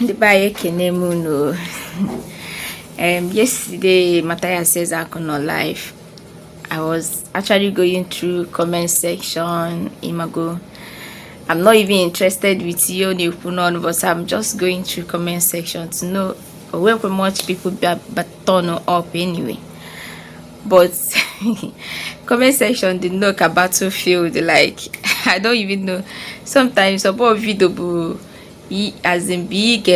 The buyer Kenemuno. Yesterday, Mathias Ezeaku no live. I was actually going through comment section. Imago. I'm not even interested with you, but I'm just going through comment section to know where much people but turn up anyway. But comment section did look a battlefield, like I don't even know. Sometimes about video as in big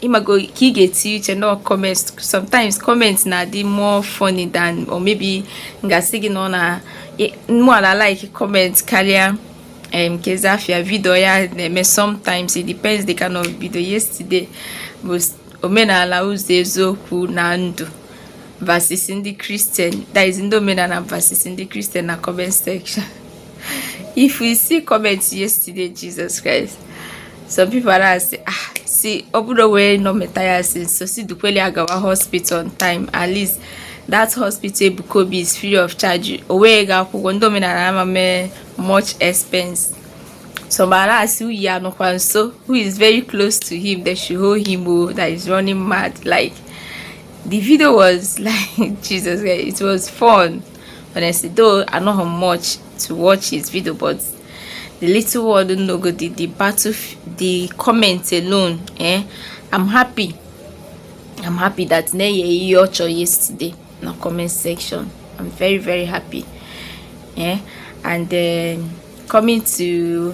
imago get you no comments. Sometimes comments na the more funny than, or maybe ngasigi on a more like comments carrier kezafia video ya. Sometimes it depends the kind of video. Yesterday was omenala Ezeaku na ndụ versus in the Christian, that is in the omenala versus in the Christian na comment section. If we see comments yesterday, Jesus Christ, some people are say, see, obudo way no Matias, so see the kweli agawa hospital on time. At least that hospital Bukobi is free of charge. Owe ga kugondo omenala much expense. Some are who ya no so who is very close to him, they should hold him that is running mad. Like the video was like Jesus, it was fun. Honestly, though I know how much to watch his video, but the little one don't know the battle, the comments alone. I'm happy that ne your yesterday in the comment section. I'm very, very happy. And then coming to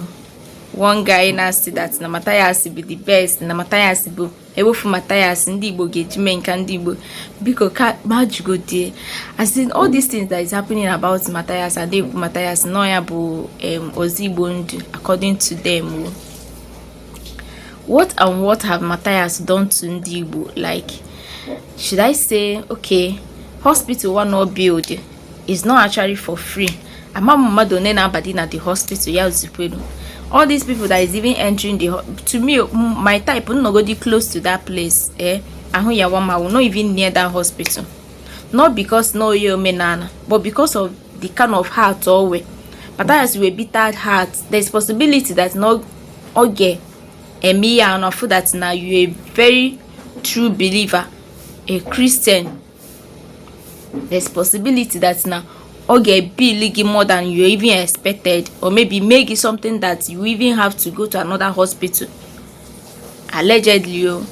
one guy now say that na Matias be the best, na Matias be able for Matias ndi Igbo gejime nka ndi Igbo biko ka majugo dey. As in all these things that is happening about Matias and they Matias no ya bu ozigbo ndu according to them. What have Matias done to ndi Igbo? Like, should I say, okay, hospital one not build is not actually for free. Amama donate na badi na the hospital ya Zikwelu. All these people that is even entering to me, my type will not go close to that place. Ahuyawama will not even near that hospital. Not because no you menana, but because of the kind of heart or way. But as we beat that heart, there's possibility that no okay. And me and I feel that now you're a very true believer, a Christian. There's possibility that now okay, be league more than you even expected, or maybe make it something that you even have to go to another hospital. Allegedly, you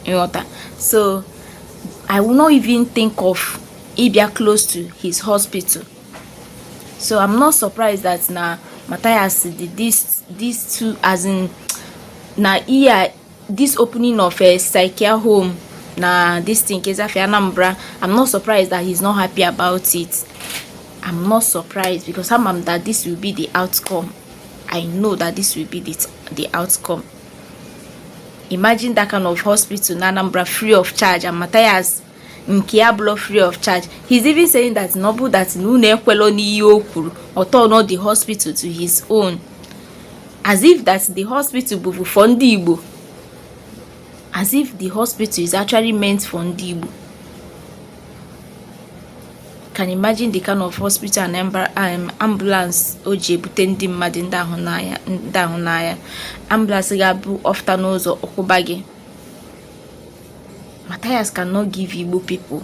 know that. So I will not even think of Ibia close to his hospital. So I'm not surprised that now Mathias did these two, as in now here this opening of a psychiatric home. Nah, this thing is Anambra. I'm not surprised that he's not happy about it. I'm not surprised because I'm that this will be the outcome. I know that this will be the outcome. Imagine that kind of hospital in Anambra free of charge, and Mathias in Kiablo free of charge. He's even saying that noble that ni or turn not the hospital to his own, as if that's the hospital bubu fondi Igbo. As if the hospital is actually meant for Igbo. Can imagine the kind of hospital and ambulance oje butendi mmadụ ndị ahụ n'anya. Ambulance ga-abụ ofta n'ụzọ Okubage. Mathias cannot give Igbo people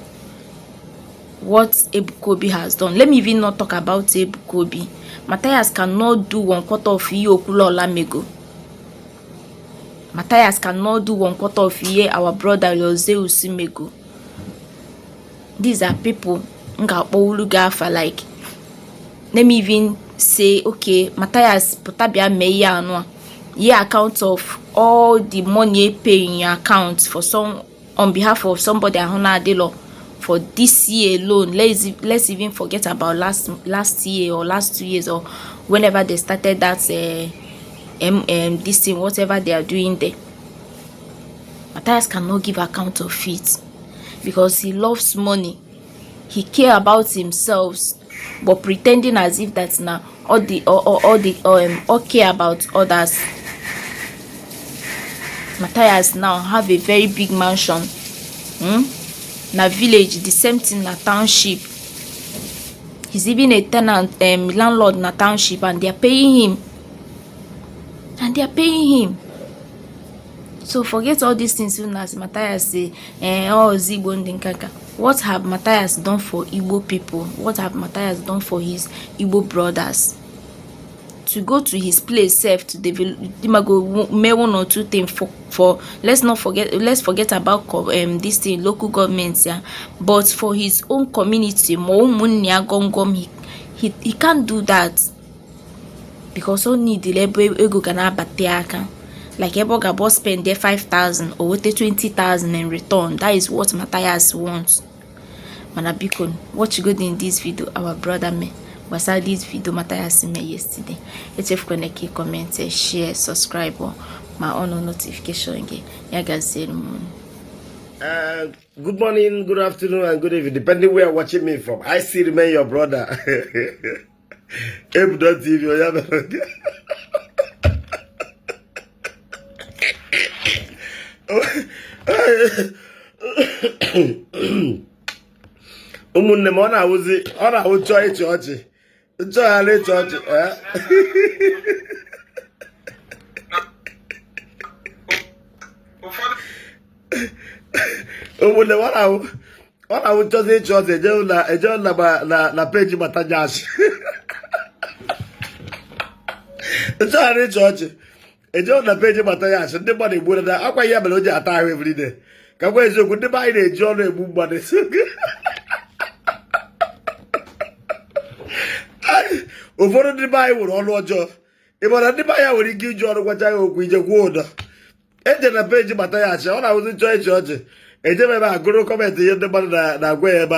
what Ebukobi has done. Let me even not talk about Ebukobi. Mathias cannot do 1/4 of Iyo Okulola Mego. Mathias cannot do 1/4 of year our brother Ezeaku Mego. These are people like, let me even say, okay, Mathias Potabia Meya Anwa, yeah, account of all the money paying in your account for some on behalf of somebody Adelo for this year alone. Let's even forget about last year or last 2 years or whenever they started that this thing, whatever they are doing there. Mathias cannot give account of it because he loves money. He care about himself, but pretending as if that's now all care about others. Mathias now have a very big mansion. Na village, the same thing na township. He's even a tenant, landlord na township, and they are paying him. So forget all these things as Mathias say, oh Igbo Ndinkaka. What have Mathias done for Igbo people? What have Mathias done for his Igbo brothers? To go to his place self to develop, go make one or two things for let's forget about this thing, local governments, yeah. But for his own community, he can't do that, because only the labor ego gonna batiaka. Like ebo gabo spend their 5,000 or what 20,000 in return. That is what Mathias wants. Manabikon, what you got in this video, our brother me. Was I this video Mathias me yesterday? It's if connect, comment, share, subscribe, or my own notification again. Yeah, guys, good morning, good afternoon, and good evening, depending where you're watching me from. I still remain your brother. Igbo TV. Umunne m ọ na-awụ chọọ ịchị ọchị nchọgharị ịchị ọchị umunne m ọ na-awụ chọzi ịchị ọchị eje na peji Matias nchọgharị ịchị ọchị eje na peji Matias ndị mmadụ egbuola na akwa ihe mere o ji ata ahụ everyday ka gwa eziokwu ndị be anyị na-eji ọnụ egbu mmadụ ụfọdụ ndị be anyị nwere ọnụ ọjọọ ịmara ndị be anyị nwere ike iji ọnụ gwacha ya okwu ije kwuo ụdọ eje na peji Matias ọ na-awụzi chọọ ịchị ọchị ejebe ebe agụrụ kọmentị ihe ndị mmadụ na-agwa ya ebe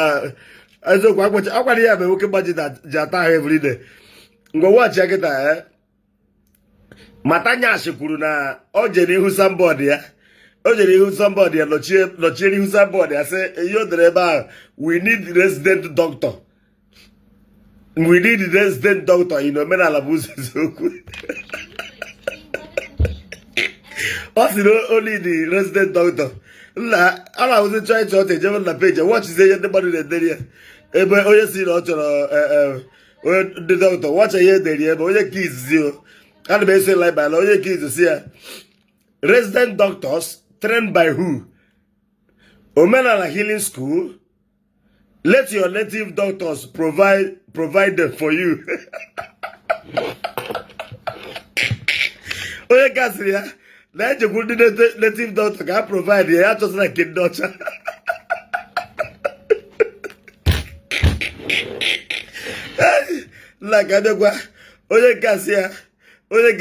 eziokwu akwara ya mere nwoke mgbaji ji ata ahụ everyday ngwa wọchị ya kịta Matias kwuru na o jere ihu sambọọdụ ya nọchie n'ihu sambọọdụ ya sị ihe o dere ebe ahụ, we need resident doctor in omenala bụ ụzọ eziokwu. Ọ sị na only the resident doctor. Nna a na-awụzi chọọ ịchọ ọchị ejebe na peji wọchizie ihe ndị mmadụ na-ederi ya ebe onye si na ọ chọrọ ndị dọkịta wọcha ihe ederi ebe onye ka izizi o ana m eso laịbala onye ka izizi ya resident doctors trained by who? Omenala healing school. Let your native doctors provide them for you. Onye kasịrị ya na ejekwu ndị native doctor ka ha provide ya chọsị na nke ndị ọcha. Nna ka abịakwa onye kasị ya onye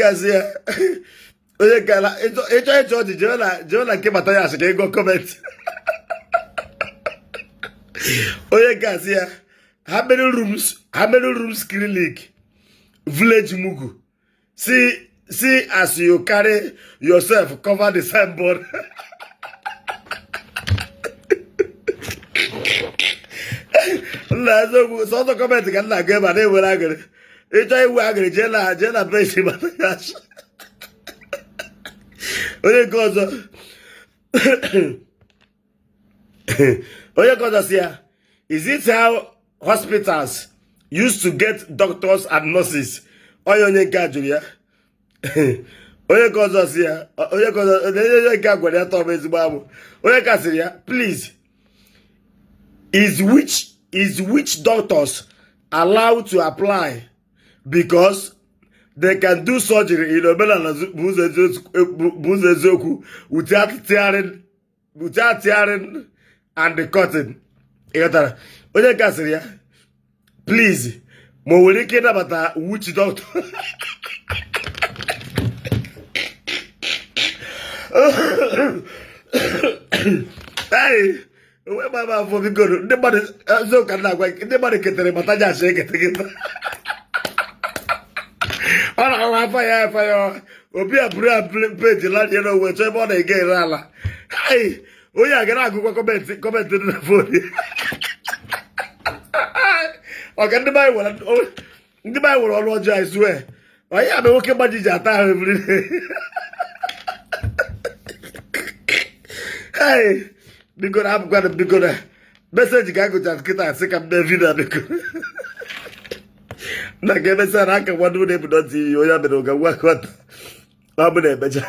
kala ịchọ ọchị jee na nke Matias ka ịgụ kọmentị. Onye gasị ya how many rooms clinic village mugu see as you carry yourself cover the signboard. Nna eziokwu sọsọ kọmentị ka nna agụ ebe a na-ewere agịrị ịchọ iwu agịrị jee na peji Matias. Onye nke ọzọ si ya, is it how hospitals used to get doctors and nurses? Onye nke a jụrụ ya. Onye nke ọzọ si ya, onye nke a gwara ya tọọ ezigbo amụ. Onye ka sịrị ya, please, is which doctors allowed to apply because they can do surgery in omenala bụ ụzọ eziokwu without tearing and the cutting. Ịghọtara? Onye ka sịrị ya, please, ma o nwere ike ịnabata witch doctor? Onwe gbaba afọ bigoro ndị mmadụ eziokwu ka na-agwa ndị mmadụ ketere Matias ekete kịta. Ọ na-ahụ afa ya obi a bụrụ peji ladie n'onwe chọọ ebe ọ na-ege ere ala. Onye a gara agụkwa kọmentị dị na fon ya. Ọka ndị be anyị nwere ọrụ ọjọọ I swear. Onye a bụ nwoke mgbaji ji ata ahụ everyday. Biko na abụkwana biko na meseji ka agụcha nkịta asị ka mbe vida biko. Na ka emesịa na aka nwadụ na-ebudo TV onye a mere ụga nwa kọta ọ bụ na emecha